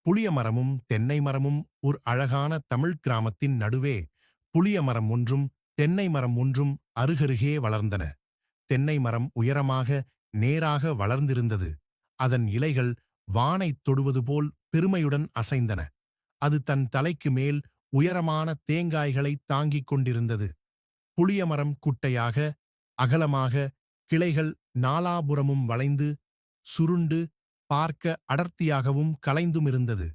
புளிய மரமும் தென்னை மரமும் ஒரு அழகான தமிழ் கிராமத்தின் நடுவே புளிய மரம் ஒன்றும் தென்னை மரம் ஒன்றும் அருகருகே வளர்ந்தன. தென்னை மரம் உயரமாக நேராக வளர்ந்திருந்தது. அதன் இலைகள் வானைத் தொடுவது போல் பெருமையுடன் அசைந்தன. அது தன் தலைக்கு மேல் உயரமான தேங்காய்களை தாங்கிக் கொண்டிருந்தது. புளிய மரம் குட்டையாக, அகலமாக, கிளைகள் நாலாபுறமும் வளைந்து சுருண்டு பார்க்க அடர்த்தியாகவும் கலைந்துமிருந்தது.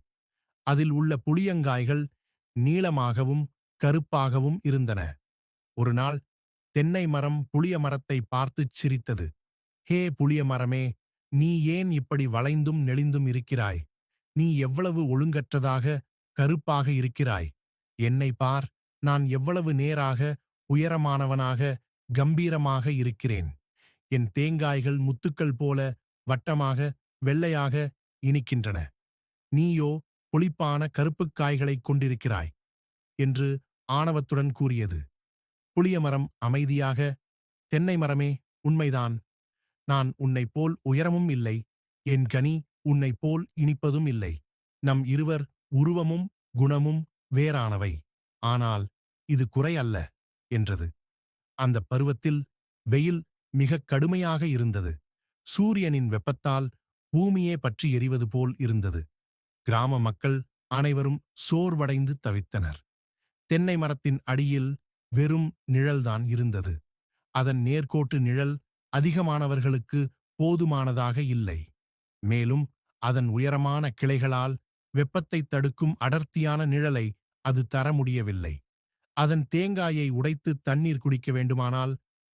அதில் உள்ள புளியங்காய்கள் நீளமாகவும் கருப்பாகவும் இருந்தன. ஒருநாள் தென்னை மரம் புளிய மரத்தை பார்த்துச் சிரித்தது. ஹே புளிய மரமே, நீ ஏன் இப்படி வளைந்தும் நெளிந்தும் இருக்கிறாய்? நீ எவ்வளவு ஒழுங்கற்றதாக கருப்பாக இருக்கிறாய். என்னை பார், நான் எவ்வளவு நேராக உயரமானவனாக கம்பீரமாக இருக்கிறேன். என் தேங்காய்கள் முத்துக்கள் போல வட்டமாக வெள்ளையாக இனிக்கின்றன. நீயோ புளிப்பான கருப்புக் காய்களைக் கொண்டிருக்கிறாய் என்று ஆணவத்துடன் கூறியது. புளியமரம் அமைதியாக, தென்னை மரமே, உண்மைதான். நான் உன்னைப் போல் உயரமும் இல்லை, என் கனி உன்னைப் போல் இனிப்பதும் இல்லை. நம் இருவர் உருவமும் குணமும் வேறானவை. ஆனால் இது குறை அல்ல என்றது. அந்தப் பருவத்தில் வெயில் மிகக் கடுமையாக இருந்தது. சூரியனின் வெப்பத்தால் பூமியே பற்றி எரிவது போல் இருந்தது. கிராம மக்கள் அனைவரும் சோர்வடைந்து தவித்தனர். தென்னை மரத்தின் அடியில் வெறும் நிழல்தான் இருந்தது. அதன் நேர்கோட்டு நிழல் அதிகமானவர்களுக்கு போதுமானதாக இல்லை. மேலும் அதன் உயரமான கிளைகளால் வெப்பத்தை தடுக்கும் அடர்த்தியான நிழலை அது தர முடியவில்லை. அதன் தேங்காயை உடைத்து தண்ணீர் குடிக்க வேண்டுமானால்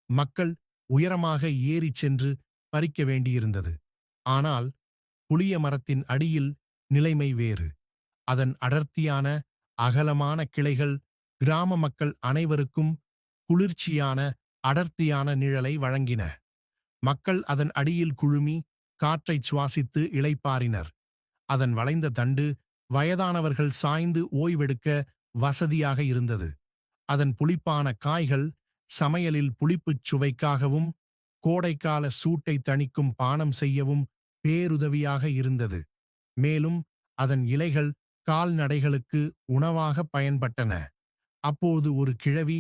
மக்கள் உயரமாக ஏறிச் சென்று பறிக்க வேண்டியிருந்தது. ஆனால் புளிய மரத்தின் அடியில் நிலைமை வேறு. அதன் அடர்த்தியான அகலமான கிளைகள் கிராம மக்கள் அனைவருக்கும் குளிர்ச்சியான அடர்த்தியான நிழலை வழங்கின. மக்கள் அதன் அடியில் குழுமி காற்றைச் சுவாசித்து இளைப்பாறினர். அதன் வளைந்த தண்டு வயதானவர்கள் சாய்ந்து ஓய்வெடுக்க வசதியாக இருந்தது. அதன் புளிப்பான காய்கள் சமையலில் புளிப்புச் சுவைக்காகவும் கோடைக்கால சூட்டை தணிக்கும் பானம் செய்யவும் பேருதவியாக இருந்தது. மேலும் அதன் இலைகள் கால்நடைகளுக்கு உணவாக பயன்பட்டன. அப்போது ஒரு கிழவி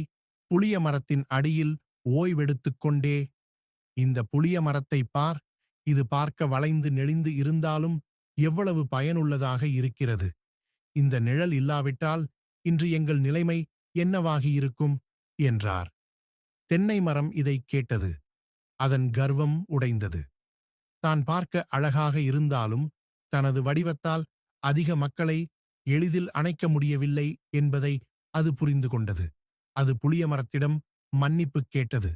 புளிய மரத்தின் அடியில் ஓய்வெடுத்துக் கொண்டே, இந்த புளிய மரத்தைப் பார், இது பார்க்க வளைந்து நெளிந்து இருந்தாலும் எவ்வளவு பயனுள்ளதாக இருக்கிறது. இந்த நிழல் இல்லாவிட்டால் இன்று எங்கள் நிலைமை என்னவாகியிருக்கும் என்றார். தென்னை மரம் இதைக் கேட்டது. அதன் கர்வம் உடைந்தது. தான் பார்க்க அழகாக இருந்தாலும் தனது வடிவத்தால் அதிக மக்களை எளிதில் அணைக்க முடியவில்லை என்பதை அது புரிந்து கொண்டது. அது புளிய மரத்திடம் மன்னிப்புக் கேட்டது.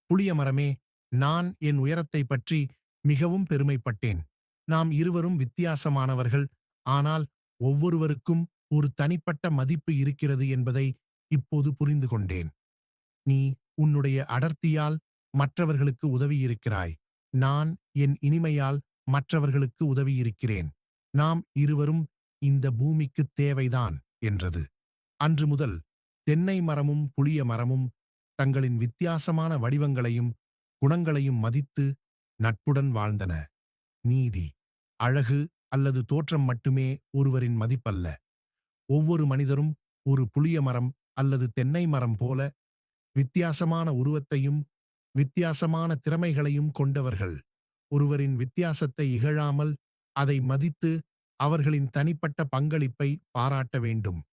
புளிய மரமே, நான் என் உயரத்தைப் பற்றி மிகவும் பெருமைப்பட்டேன். நாம் இருவரும் வித்தியாசமானவர்கள், ஆனால் ஒவ்வொருவருக்கும் ஒரு தனிப்பட்ட மதிப்பு இருக்கிறது என்பதை இப்போது புரிந்து கொண்டேன். நீ உன்னுடைய அடர்த்தியால் மற்றவர்களுக்கு உதவியிருக்கிறாய். நான் என் இனிமையால் மற்றவர்களுக்கு உதவியிருக்கிறேன். நாம் இருவரும் இந்த பூமிக்குத் தேவைதான் என்றது. அன்று முதல் தென்னை மரமும் புளிய மரமும் தங்களின் வித்தியாசமான வடிவங்களையும் குணங்களையும் மதித்து நட்புடன் வாழ்ந்தன. நீதி, அழகு அல்லது தோற்றம் மட்டுமே ஒருவரின் மதிப்பல்ல. ஒவ்வொரு மனிதரும் ஒரு புளிய மரம் அல்லது தென்னை மரம் போல வித்தியாசமான உருவத்தையும் வித்தியாசமான திறமைகளையும் கொண்டவர்கள். ஒருவரின் வித்தியாசத்தை இகழாமல் அதை மதித்து அவர்களின் தனிப்பட்ட பங்களிப்பை பாராட்ட வேண்டும்.